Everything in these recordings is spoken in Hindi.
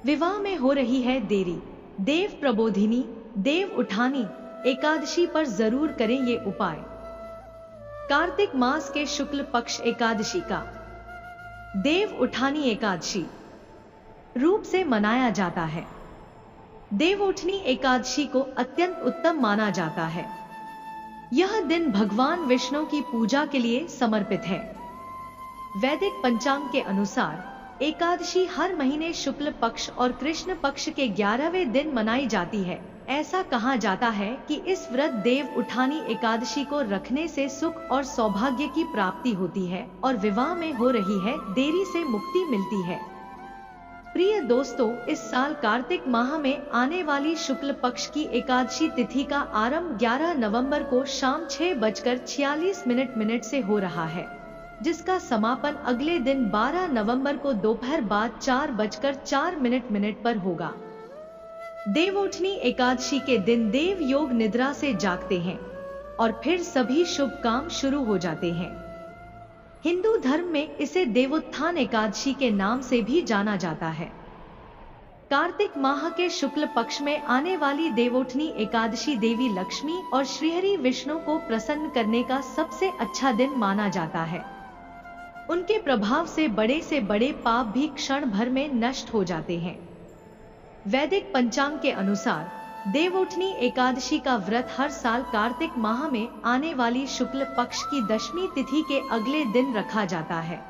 विवाह में हो रही है देरी, देव प्रबोधिनी, देव उठानी एकादशी पर जरूर करें ये उपाय। कार्तिक मास के शुक्ल पक्ष एकादशी का देव उठानी एकादशी रूप से मनाया जाता है। देव उठनी एकादशी को अत्यंत उत्तम माना जाता है। यह दिन भगवान विष्णु की पूजा के लिए समर्पित है। वैदिक पंचांग के अनुसार एकादशी हर महीने शुक्ल पक्ष और कृष्ण पक्ष के 11वें दिन मनाई जाती है। ऐसा कहा जाता है कि इस व्रत देव उठानी एकादशी को रखने से सुख और सौभाग्य की प्राप्ति होती है और विवाह में हो रही है देरी से मुक्ति मिलती है। प्रिय दोस्तों, इस साल कार्तिक माह में आने वाली शुक्ल पक्ष की एकादशी तिथि का आरंभ 11 नवंबर को शाम 6:46 से हो रहा है, जिसका समापन अगले दिन 12 नवंबर को दोपहर बाद 4:04 पर होगा। देवउठनी एकादशी के दिन देव योग निद्रा से जागते हैं और फिर सभी शुभ काम शुरू हो जाते हैं। हिंदू धर्म में इसे देवोत्थान एकादशी के नाम से भी जाना जाता है। कार्तिक माह के शुक्ल पक्ष में आने वाली देवउठनी एकादशी देवी लक्ष्मी और श्रीहरि विष्णु को प्रसन्न करने का सबसे अच्छा दिन माना जाता है। उनके प्रभाव से बड़े पाप भी क्षण भर में नष्ट हो जाते हैं। वैदिक पंचांग के अनुसार देवउठनी एकादशी का व्रत हर साल कार्तिक माह में आने वाली शुक्ल पक्ष की दशमी तिथि के अगले दिन रखा जाता है।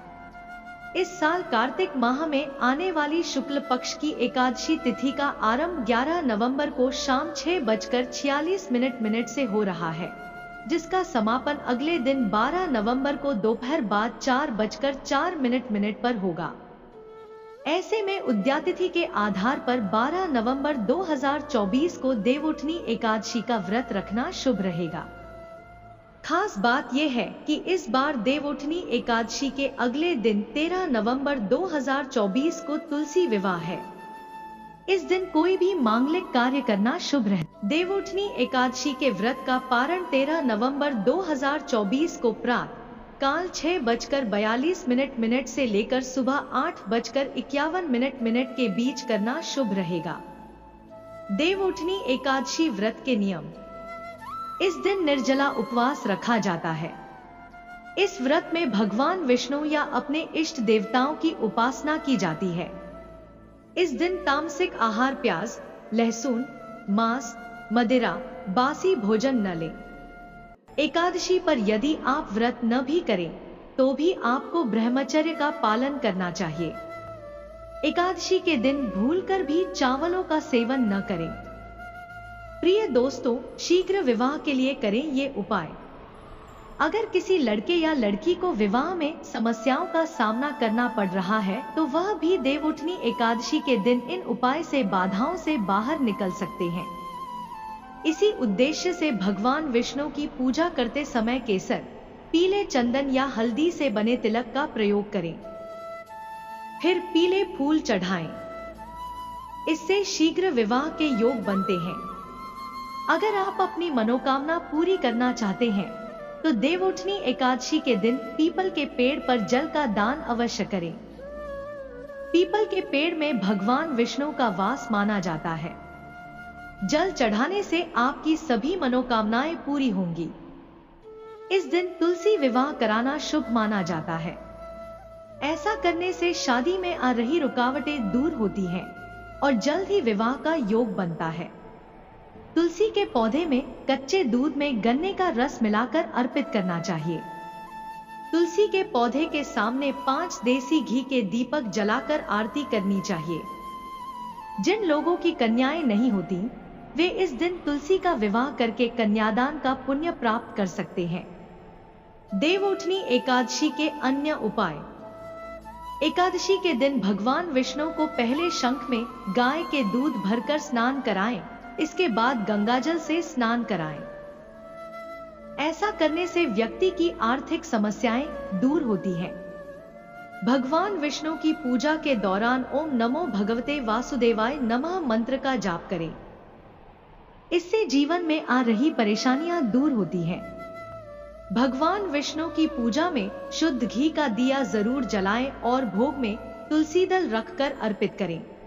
इस साल कार्तिक माह में आने वाली शुक्ल पक्ष की एकादशी तिथि का आरंभ 11 नवंबर को शाम 6:46 से हो रहा है, जिसका समापन अगले दिन 12 नवंबर को दोपहर बाद 4:04 पर होगा। ऐसे में उद्यातिथि के आधार पर 12 नवंबर 2024 को देवउठनी एकादशी का व्रत रखना शुभ रहेगा। खास बात यह है कि इस बार देवउठनी एकादशी के अगले दिन 13 नवंबर 2024 को तुलसी विवाह है। इस दिन कोई भी मांगलिक कार्य करना शुभ रहे। देवउठनी एकादशी के व्रत का पारण 13 नवंबर 2024 को प्रातः काल 6:42 से लेकर सुबह 8:51 के बीच करना शुभ रहेगा। देवउठनी एकादशी व्रत के नियम। इस दिन निर्जला उपवास रखा जाता है। इस व्रत में भगवान विष्णु या अपने इष्ट देवताओं की उपासना की जाती है। इस दिन तामसिक आहार प्याज, लहसुन, मांस, मदिरा, बासी भोजन न लें। एकादशी पर यदि आप व्रत न भी करें तो भी आपको ब्रह्मचर्य का पालन करना चाहिए। एकादशी के दिन भूलकर भी चावलों का सेवन न करें। प्रिय दोस्तों, शीघ्र विवाह के लिए करें ये उपाय। अगर किसी लड़के या लड़की को विवाह में समस्याओं का सामना करना पड़ रहा है तो वह भी देवउठनी एकादशी के दिन इन उपाय से बाधाओं से बाहर निकल सकते हैं। इसी उद्देश्य से भगवान विष्णु की पूजा करते समय केसर, पीले चंदन या हल्दी से बने तिलक का प्रयोग करें। फिर पीले फूल चढ़ाएं। इससे शीघ्र विवाह के योग बनते हैं। अगर आप अपनी मनोकामना पूरी करना चाहते हैं तो देवउठनी एकादशी के दिन पीपल के पेड़ पर जल का दान अवश्य करें। पीपल के पेड़ में भगवान विष्णु का वास माना जाता है। जल चढ़ाने से आपकी सभी मनोकामनाएं पूरी होंगी। इस दिन तुलसी विवाह कराना शुभ माना जाता है। ऐसा करने से शादी में आ रही रुकावटें दूर होती हैं और जल्द ही विवाह का योग बनता है। तुलसी के पौधे में कच्चे दूध में गन्ने का रस मिलाकर अर्पित करना चाहिए। तुलसी के पौधे के सामने 5 देसी घी के दीपक जलाकर आरती करनी चाहिए। जिन लोगों की कन्याएं नहीं होती वे इस दिन तुलसी का विवाह करके कन्यादान का पुण्य प्राप्त कर सकते हैं। देवउठनी एकादशी के अन्य उपाय। एकादशी के दिन भगवान विष्णु को पहले शंख में गाय के दूध भरकर स्नान कराएं, इसके बाद गंगाजल से स्नान कराएं। ऐसा करने से व्यक्ति की आर्थिक समस्याएं दूर होती हैं। भगवान विष्णु की पूजा के दौरान ओम नमो भगवते वासुदेवाय नमः मंत्र का जाप करें। इससे जीवन में आ रही परेशानियां दूर होती हैं। भगवान विष्णु की पूजा में शुद्ध घी का दिया जरूर जलाएं और भोग में तुलसी दल रखकर अर्पित करें।